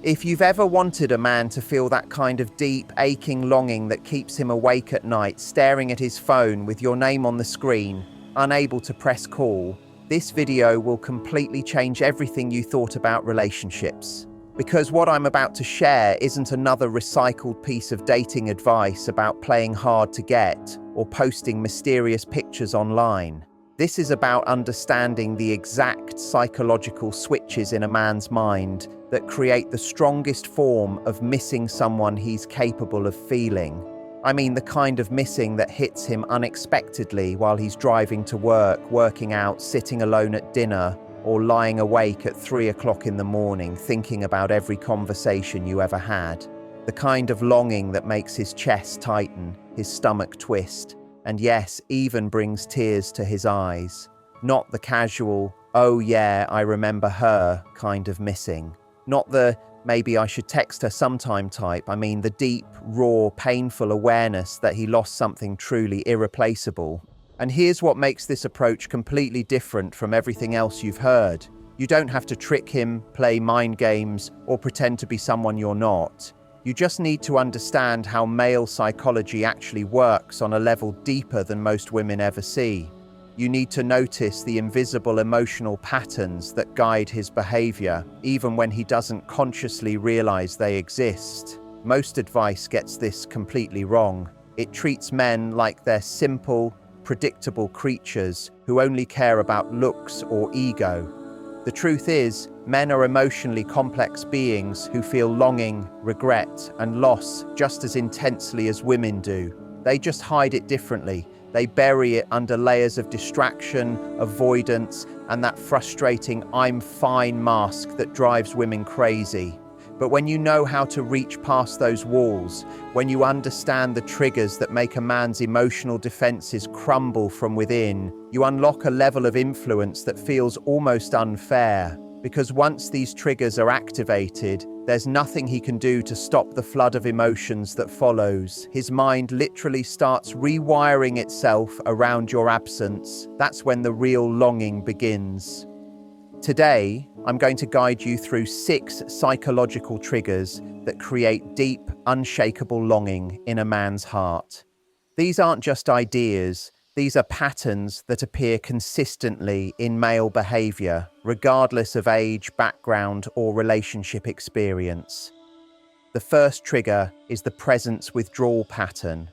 If you've ever wanted a man to feel that kind of deep, aching longing that keeps him awake at night, staring at his phone with your name on the screen, unable to press call, this video will completely change everything you thought about relationships. Because what I'm about to share isn't another recycled piece of dating advice about playing hard to get or posting mysterious pictures online. This is about understanding the exact psychological switches in a man's mind that create the strongest form of missing someone he's capable of feeling. I mean the kind of missing that hits him unexpectedly while he's driving to work, working out, sitting alone at dinner, or lying awake at 3 o'clock in the morning thinking about every conversation you ever had. The kind of longing that makes his chest tighten, his stomach twist, and yes, even brings tears to his eyes. Not the casual, "oh yeah, I remember her" kind of missing. Not the, "maybe I should text her sometime" type. I mean the deep, raw, painful awareness that he lost something truly irreplaceable. And here's what makes this approach completely different from everything else you've heard. You don't have to trick him, play mind games, or pretend to be someone you're not. You just need to understand how male psychology actually works on a level deeper than most women ever see. You need to notice the invisible emotional patterns that guide his behavior, even when he doesn't consciously realize they exist. Most advice gets this completely wrong. It treats men like they're simple, predictable creatures who only care about looks or ego. The truth is, men are emotionally complex beings who feel longing, regret, and loss just as intensely as women do. They just hide it differently. They bury it under layers of distraction, avoidance, and that frustrating "I'm fine" mask that drives women crazy. But when you know how to reach past those walls, when you understand the triggers that make a man's emotional defenses crumble from within, you unlock a level of influence that feels almost unfair. Because once these triggers are activated, there's nothing he can do to stop the flood of emotions that follows. His mind literally starts rewiring itself around your absence. That's when the real longing begins. Today, I'm going to guide you through 6 psychological triggers that create deep, unshakable longing in a man's heart. These aren't just ideas. These are patterns that appear consistently in male behavior, regardless of age, background, or relationship experience. The first trigger is the presence withdrawal pattern.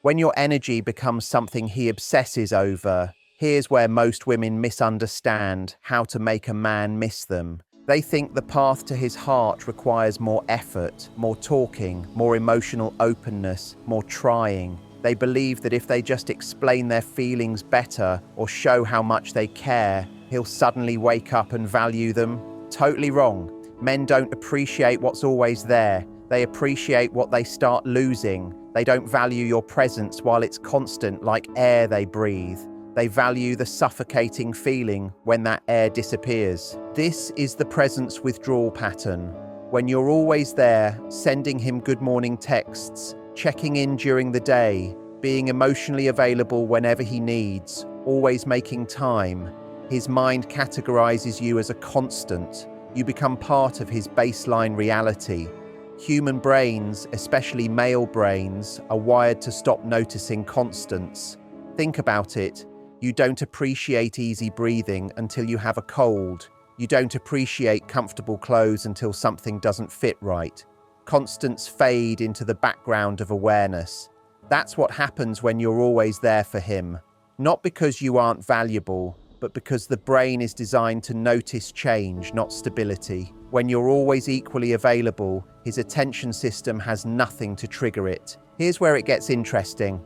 When your energy becomes something he obsesses over, here's where most women misunderstand how to make a man miss them. They think the path to his heart requires more effort, more talking, more emotional openness, more trying. They believe that if they just explain their feelings better or show how much they care, he'll suddenly wake up and value them. Totally wrong. Men don't appreciate what's always there. They appreciate what they start losing. They don't value your presence while it's constant, like air they breathe. They value the suffocating feeling when that air disappears. This is the presence withdrawal pattern. When you're always there, sending him good morning texts, checking in during the day, being emotionally available whenever he needs, always making time, his mind categorizes you as a constant. You become part of his baseline reality. Human brains, especially male brains, are wired to stop noticing constants. Think about it. You don't appreciate easy breathing until you have a cold. You don't appreciate comfortable clothes until something doesn't fit right. Constants fade into the background of awareness. That's what happens when you're always there for him. Not because you aren't valuable, but because the brain is designed to notice change, not stability. When you're always equally available, his attention system has nothing to trigger it. Here's where it gets interesting.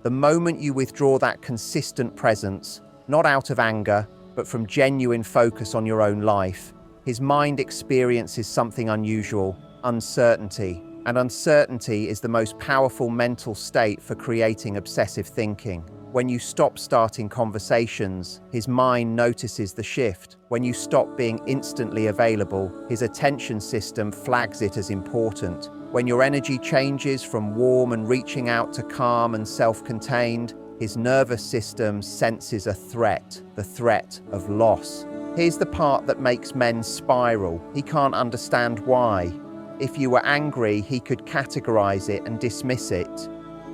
The moment you withdraw that consistent presence, not out of anger, but from genuine focus on your own life, his mind experiences something unusual: uncertainty. And uncertainty is the most powerful mental state for creating obsessive thinking. When you stop starting conversations, his mind notices the shift. When you stop being instantly available, his attention system flags it as important. When your energy changes from warm and reaching out to calm and self-contained, his nervous system senses a threat, the threat of loss. Here's the part that makes men spiral. He can't understand why. If you were angry, he could categorize it and dismiss it.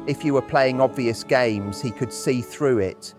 If you were playing obvious games, he could see through it.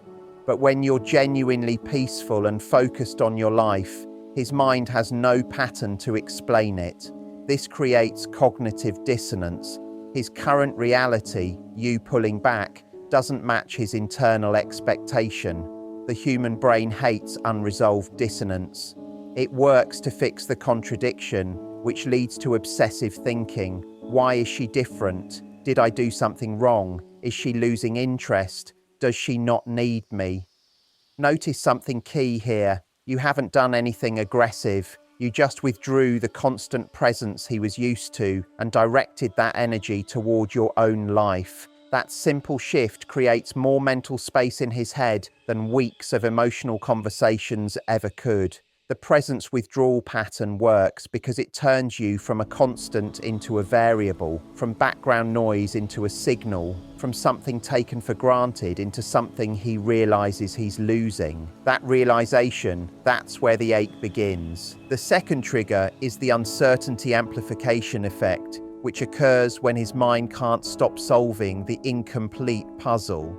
But when you're genuinely peaceful and focused on your life, his mind has no pattern to explain it. This creates cognitive dissonance. His current reality, you pulling back, doesn't match his internal expectation. The human brain hates unresolved dissonance. It works to fix the contradiction, which leads to obsessive thinking. Why is she different? Did I do something wrong? Is she losing interest? Does she not need me? Notice something key here. You haven't done anything aggressive. You just withdrew the constant presence he was used to and directed that energy toward your own life. That simple shift creates more mental space in his head than weeks of emotional conversations ever could. The presence withdrawal pattern works because it turns you from a constant into a variable, from background noise into a signal, from something taken for granted into something he realizes he's losing. That realization, that's where the ache begins. The second trigger is the uncertainty amplification effect, which occurs when his mind can't stop solving the incomplete puzzle.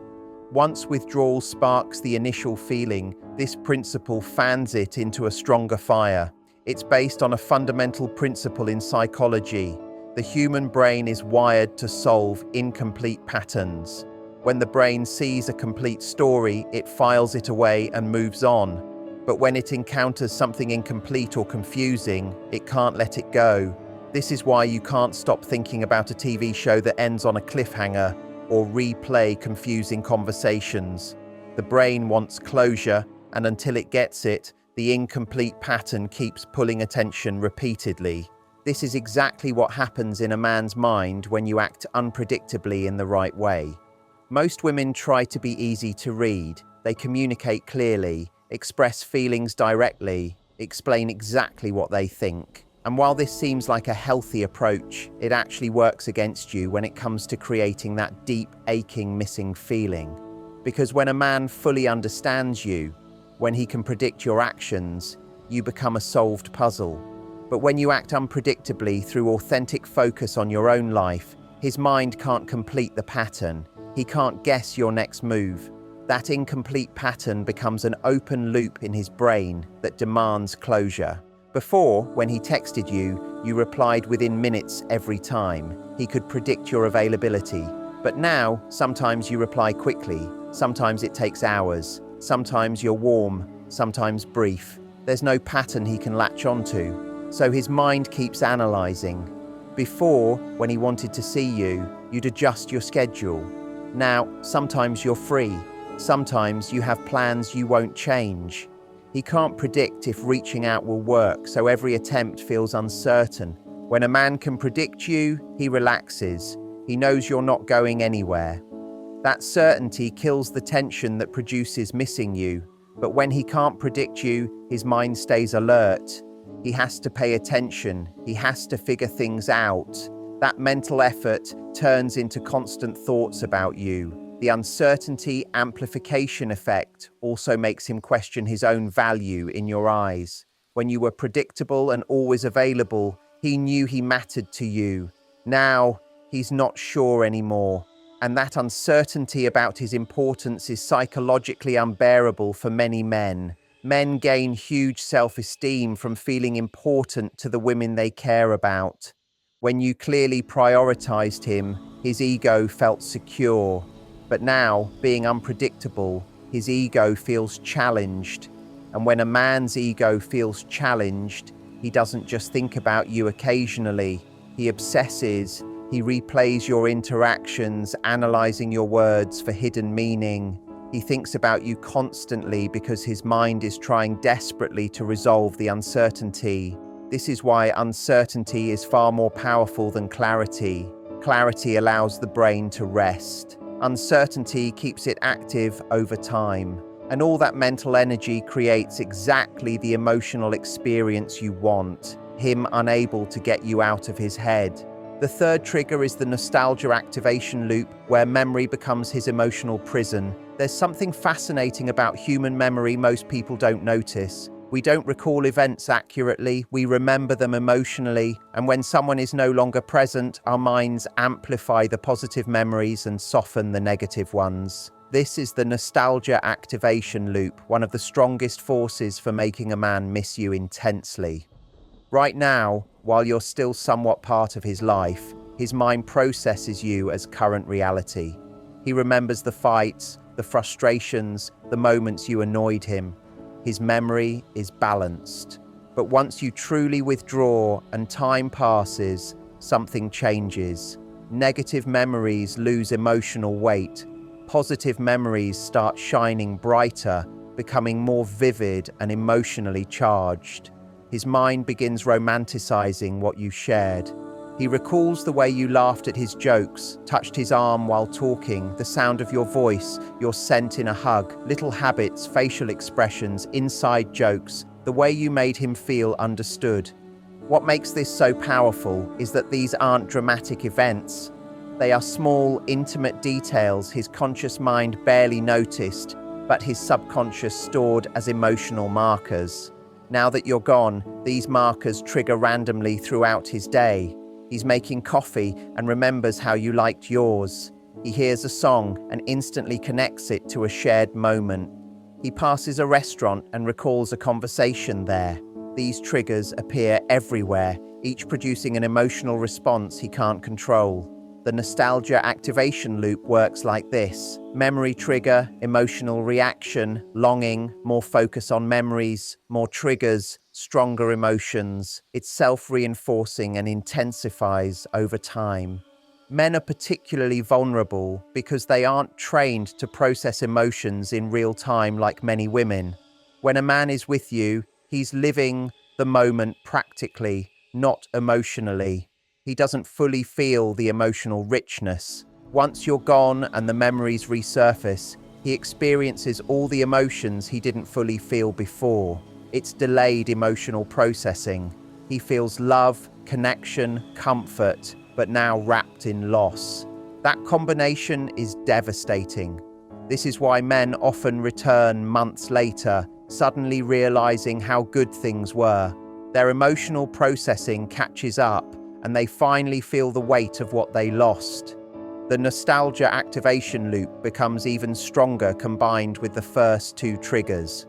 Once withdrawal sparks the initial feeling, this principle fans it into a stronger fire. It's based on a fundamental principle in psychology. The human brain is wired to solve incomplete patterns. When the brain sees a complete story, it files it away and moves on. But when it encounters something incomplete or confusing, it can't let it go. This is why you can't stop thinking about a TV show that ends on a cliffhanger, or replay confusing conversations. The brain wants closure, and until it gets it, the incomplete pattern keeps pulling attention repeatedly. This is exactly what happens in a man's mind when you act unpredictably in the right way. Most women try to be easy to read. They communicate clearly, express feelings directly, explain exactly what they think. And while this seems like a healthy approach, it actually works against you when it comes to creating that deep, aching, missing feeling. Because when a man fully understands you, when he can predict your actions, you become a solved puzzle. But when you act unpredictably through authentic focus on your own life, his mind can't complete the pattern. He can't guess your next move. That incomplete pattern becomes an open loop in his brain that demands closure. Before, when he texted you, you replied within minutes every time. He could predict your availability. But now, sometimes you reply quickly. Sometimes it takes hours. Sometimes you're warm. Sometimes brief. There's no pattern he can latch onto. So his mind keeps analyzing. Before, when he wanted to see you, you'd adjust your schedule. Now, sometimes you're free. Sometimes you have plans you won't change. He can't predict if reaching out will work, so every attempt feels uncertain. When a man can predict you, he relaxes. He knows you're not going anywhere. That certainty kills the tension that produces missing you. But when he can't predict you, his mind stays alert. He has to pay attention. He has to figure things out. That mental effort turns into constant thoughts about you. The uncertainty amplification effect also makes him question his own value in your eyes. When you were predictable and always available, he knew he mattered to you. Now, he's not sure anymore. And that uncertainty about his importance is psychologically unbearable for many men. Men gain huge self-esteem from feeling important to the women they care about. When you clearly prioritized him, his ego felt secure. But now, being unpredictable, his ego feels challenged. And when a man's ego feels challenged, he doesn't just think about you occasionally. He obsesses. He replays your interactions, analyzing your words for hidden meaning. He thinks about you constantly because his mind is trying desperately to resolve the uncertainty. This is why uncertainty is far more powerful than clarity. Clarity allows the brain to rest. Uncertainty keeps it active over time, and all that mental energy creates exactly the emotional experience you want, him unable to get you out of his head. The third trigger is the nostalgia activation loop, where memory becomes his emotional prison. There's something fascinating about human memory most people don't notice. We don't recall events accurately, we remember them emotionally, and when someone is no longer present, our minds amplify the positive memories and soften the negative ones. This is the nostalgia activation loop, one of the strongest forces for making a man miss you intensely. Right now, while you're still somewhat part of his life, his mind processes you as current reality. He remembers the fights, the frustrations, the moments you annoyed him. His memory is balanced. But once you truly withdraw and time passes, something changes. Negative memories lose emotional weight. Positive memories start shining brighter, becoming more vivid and emotionally charged. His mind begins romanticizing what you shared. He recalls the way you laughed at his jokes, touched his arm while talking, the sound of your voice, your scent in a hug, little habits, facial expressions, inside jokes, the way you made him feel understood. What makes this so powerful is that these aren't dramatic events. They are small, intimate details his conscious mind barely noticed, but his subconscious stored as emotional markers. Now that you're gone, these markers trigger randomly throughout his day. He's making coffee and remembers how you liked yours. He hears a song and instantly connects it to a shared moment. He passes a restaurant and recalls a conversation there. These triggers appear everywhere, each producing an emotional response he can't control. The nostalgia activation loop works like this: memory trigger, emotional reaction, longing, more focus on memories, more triggers, stronger emotions. It's self-reinforcing and intensifies over time. Men are particularly vulnerable because they aren't trained to process emotions in real time like many women. When a man is with you, he's living the moment practically, not emotionally. He doesn't fully feel the emotional richness. Once you're gone and the memories resurface, he experiences all the emotions he didn't fully feel before. It's delayed emotional processing. He feels love, connection, comfort, but now wrapped in loss. That combination is devastating. This is why men often return months later, suddenly realizing how good things were. Their emotional processing catches up, and they finally feel the weight of what they lost. The nostalgia activation loop becomes even stronger combined with the first two triggers.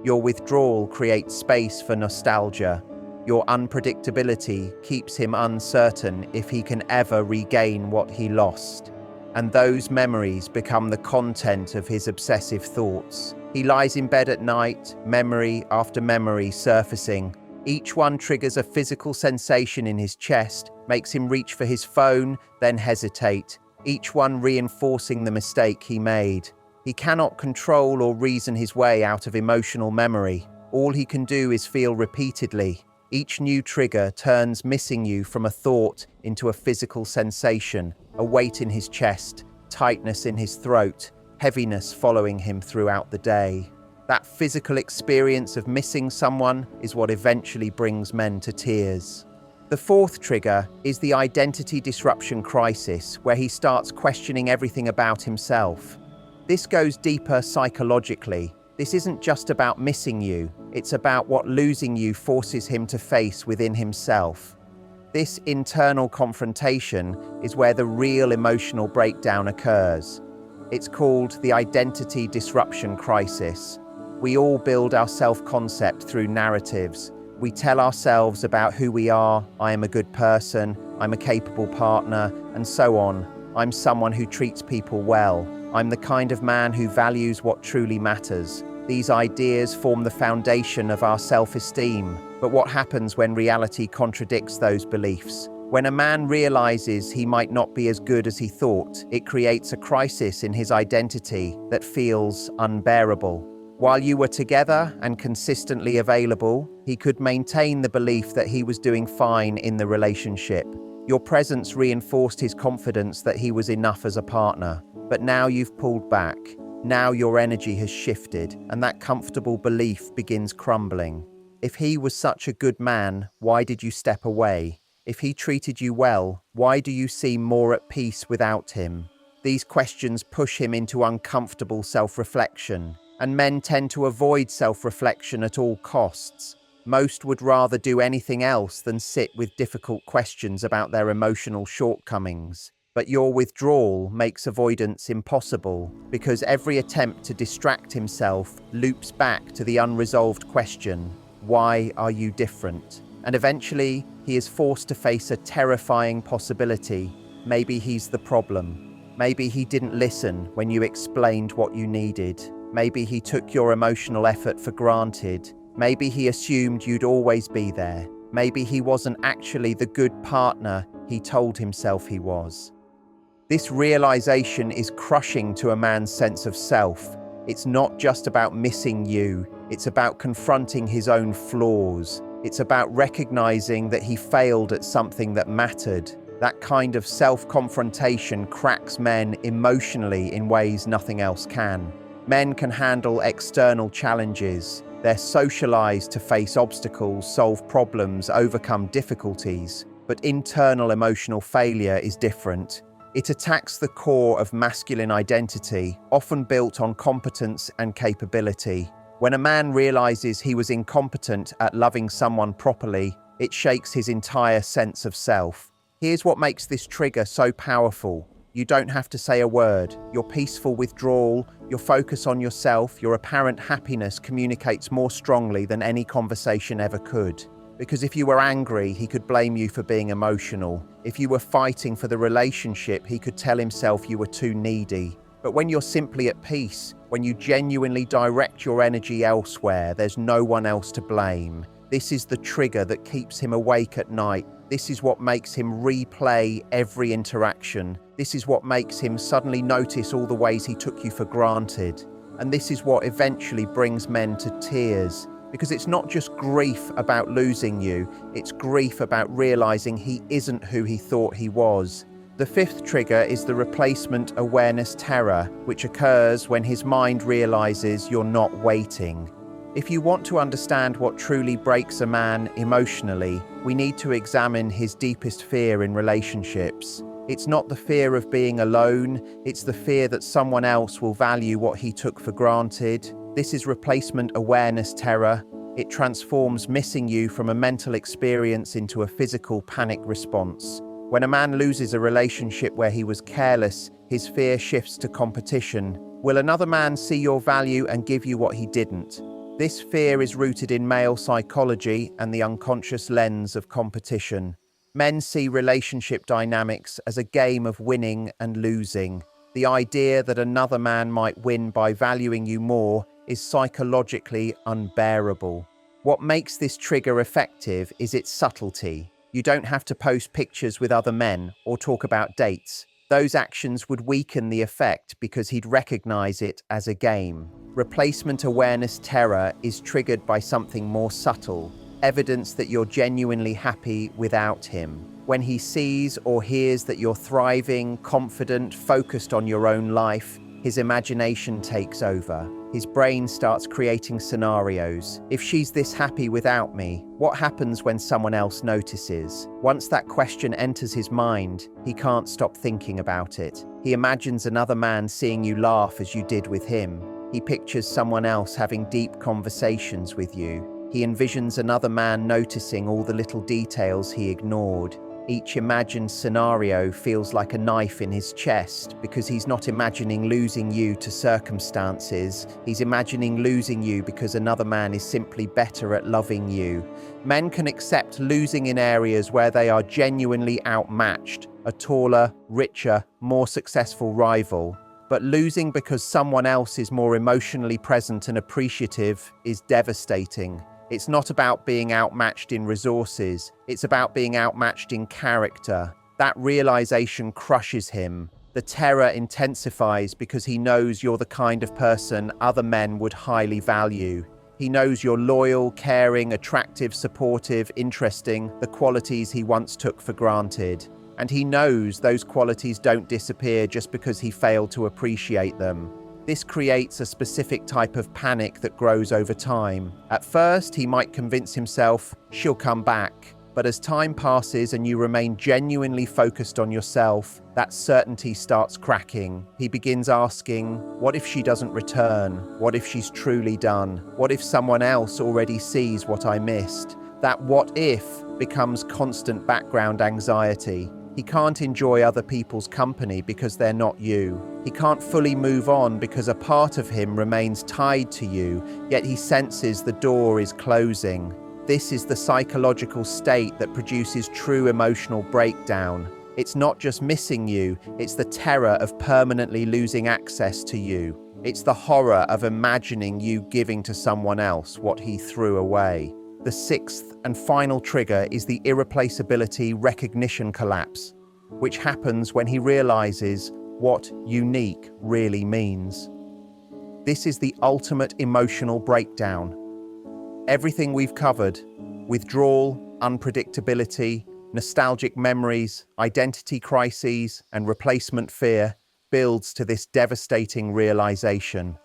Your withdrawal creates space for nostalgia. Your unpredictability keeps him uncertain if he can ever regain what he lost. And those memories become the content of his obsessive thoughts. He lies in bed at night, memory after memory surfacing. Each one triggers a physical sensation in his chest, makes him reach for his phone, then hesitate, each one reinforcing the mistake he made. He cannot control or reason his way out of emotional memory. All he can do is feel repeatedly. Each new trigger turns missing you from a thought into a physical sensation, a weight in his chest, tightness in his throat, heaviness following him throughout the day. That physical experience of missing someone is what eventually brings men to tears. The fourth trigger is the identity disruption crisis, where he starts questioning everything about himself. This goes deeper psychologically. This isn't just about missing you, it's about what losing you forces him to face within himself. This internal confrontation is where the real emotional breakdown occurs. It's called the identity disruption crisis. We all build our self-concept through narratives. We tell ourselves about who we are. I am a good person, I'm a capable partner, and so on. I'm someone who treats people well. I'm the kind of man who values what truly matters. These ideas form the foundation of our self-esteem. But what happens when reality contradicts those beliefs? When a man realizes he might not be as good as he thought, it creates a crisis in his identity that feels unbearable. While you were together and consistently available, he could maintain the belief that he was doing fine in the relationship. Your presence reinforced his confidence that he was enough as a partner. But now you've pulled back. Now your energy has shifted, and that comfortable belief begins crumbling. If he was such a good man, why did you step away? If he treated you well, why do you seem more at peace without him? These questions push him into uncomfortable self-reflection. And men tend to avoid self-reflection at all costs. Most would rather do anything else than sit with difficult questions about their emotional shortcomings. But your withdrawal makes avoidance impossible because every attempt to distract himself loops back to the unresolved question, why are you different? And eventually, he is forced to face a terrifying possibility. Maybe he's the problem. Maybe he didn't listen when you explained what you needed. Maybe he took your emotional effort for granted. Maybe he assumed you'd always be there. Maybe he wasn't actually the good partner he told himself he was. This realization is crushing to a man's sense of self. It's not just about missing you. It's about confronting his own flaws. It's about recognizing that he failed at something that mattered. That kind of self-confrontation cracks men emotionally in ways nothing else can. Men can handle external challenges. They're socialized to face obstacles, solve problems, overcome difficulties. But internal emotional failure is different. It attacks the core of masculine identity, often built on competence and capability. When a man realizes he was incompetent at loving someone properly, it shakes his entire sense of self. Here's what makes this trigger so powerful. You don't have to say a word. Your peaceful withdrawal, your focus on yourself, your apparent happiness communicates more strongly than any conversation ever could. Because if you were angry, he could blame you for being emotional. If you were fighting for the relationship, he could tell himself you were too needy. But when you're simply at peace, when you genuinely direct your energy elsewhere, there's no one else to blame. This is the trigger that keeps him awake at night. This is what makes him replay every interaction. This is what makes him suddenly notice all the ways he took you for granted. And this is what eventually brings men to tears. Because it's not just grief about losing you, it's grief about realizing he isn't who he thought he was. The fifth trigger is the replacement awareness terror, which occurs when his mind realizes you're not waiting. If you want to understand what truly breaks a man emotionally, we need to examine his deepest fear in relationships. It's not the fear of being alone, it's the fear that someone else will value what he took for granted. This is replacement awareness terror. It transforms missing you from a mental experience into a physical panic response. When a man loses a relationship where he was careless, his fear shifts to competition. Will another man see your value and give you what he didn't? This fear is rooted in male psychology and the unconscious lens of competition. Men see relationship dynamics as a game of winning and losing. The idea that another man might win by valuing you more is psychologically unbearable. What makes this trigger effective is its subtlety. You don't have to post pictures with other men or talk about dates. Those actions would weaken the effect because he'd recognize it as a game. Replacement awareness terror is triggered by something more subtle, evidence that you're genuinely happy without him. When he sees or hears that you're thriving, confident, focused on your own life, his imagination takes over. His brain starts creating scenarios. If she's this happy without me, what happens when someone else notices? Once that question enters his mind, he can't stop thinking about it. He imagines another man seeing you laugh as you did with him. He pictures someone else having deep conversations with you. He envisions another man noticing all the little details he ignored. Each imagined scenario feels like a knife in his chest because he's not imagining losing you to circumstances. He's imagining losing you because another man is simply better at loving you. Men can accept losing in areas where they are genuinely outmatched, a taller, richer, more successful rival. But losing because someone else is more emotionally present and appreciative is devastating. It's not about being outmatched in resources, it's about being outmatched in character. That realization crushes him. The terror intensifies because he knows you're the kind of person other men would highly value. He knows you're loyal, caring, attractive, supportive, interesting, the qualities he once took for granted. And he knows those qualities don't disappear just because he failed to appreciate them. This creates a specific type of panic that grows over time. At first, he might convince himself, she'll come back. But as time passes and you remain genuinely focused on yourself, that certainty starts cracking. He begins asking, what if she doesn't return? What if she's truly done? What if someone else already sees what I missed? That what if becomes constant background anxiety. He can't enjoy other people's company because they're not you. He can't fully move on because a part of him remains tied to you, yet he senses the door is closing. This is the psychological state that produces true emotional breakdown. It's not just missing you, it's the terror of permanently losing access to you. It's the horror of imagining you giving to someone else what he threw away. The sixth and final trigger is the irreplaceability recognition collapse, which happens when he realizes what unique really means. This is the ultimate emotional breakdown. Everything we've covered, withdrawal, unpredictability, nostalgic memories, identity crises, and replacement fear, builds to this devastating realization.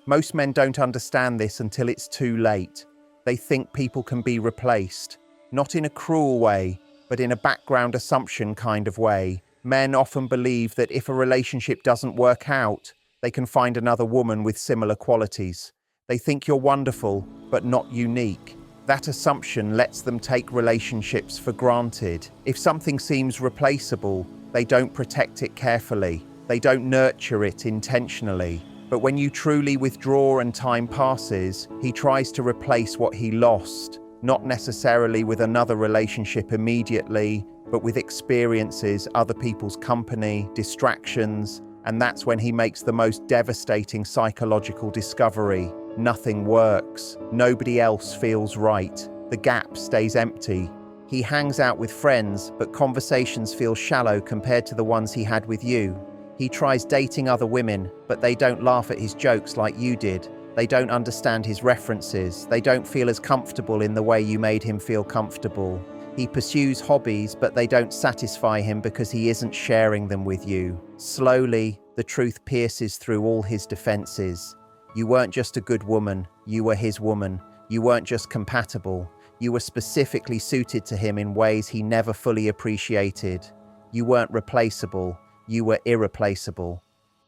Most men don't understand this until it's too late. They think people can be replaced, not in a cruel way, but in a background assumption kind of way. Men often believe that if a relationship doesn't work out, they can find another woman with similar qualities. They think you're wonderful, but not unique. That assumption lets them take relationships for granted. If something seems replaceable, they don't protect it carefully. They don't nurture it intentionally. But when you truly withdraw and time passes, he tries to replace what he lost, not necessarily with another relationship immediately, but with experiences, other people's company, distractions, and that's when he makes the most devastating psychological discovery. Nothing works. Nobody else feels right. The gap stays empty. He hangs out with friends, but conversations feel shallow compared to the ones he had with you. He tries dating other women, but they don't laugh at his jokes like you did. They don't understand his references. They don't feel as comfortable in the way you made him feel comfortable. He pursues hobbies, but they don't satisfy him because he isn't sharing them with you. Slowly, the truth pierces through all his defenses. You weren't just a good woman, you were his woman. You weren't just compatible, you were specifically suited to him in ways he never fully appreciated. You weren't replaceable, you were irreplaceable.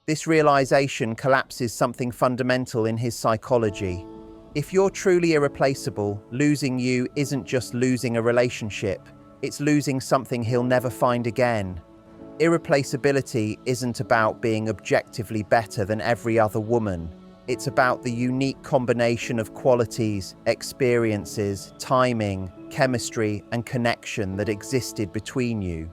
This realization collapses something fundamental in his psychology. If you're truly irreplaceable, losing you isn't just losing a relationship, it's losing something he'll never find again. Irreplaceability isn't about being objectively better than every other woman. It's about the unique combination of qualities, experiences, timing, chemistry, and connection that existed between you.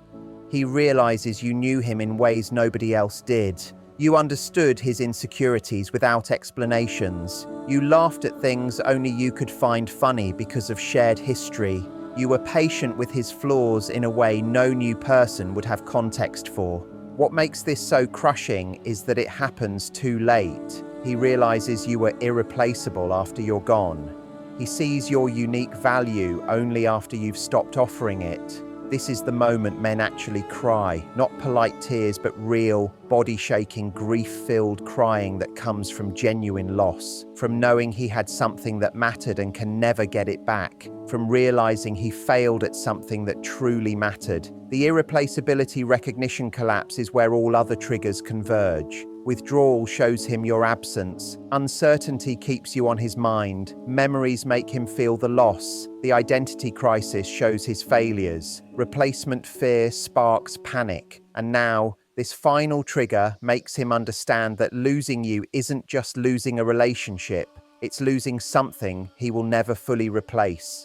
He realizes you knew him in ways nobody else did. You understood his insecurities without explanations. You laughed at things only you could find funny because of shared history. You were patient with his flaws in a way no new person would have context for. What makes this so crushing is that it happens too late. He realizes you were irreplaceable after you're gone. He sees your unique value only after you've stopped offering it. This is the moment men actually cry, not polite tears, but real, body-shaking, grief-filled crying that comes from genuine loss, from knowing he had something that mattered and can never get it back, from realizing he failed at something that truly mattered. The irreplaceability recognition collapse is where all other triggers converge. Withdrawal shows him your absence. Uncertainty keeps you on his mind. Memories make him feel the loss. The identity crisis shows his failures. Replacement fear sparks panic. And now, this final trigger makes him understand that losing you isn't just losing a relationship. It's losing something he will never fully replace.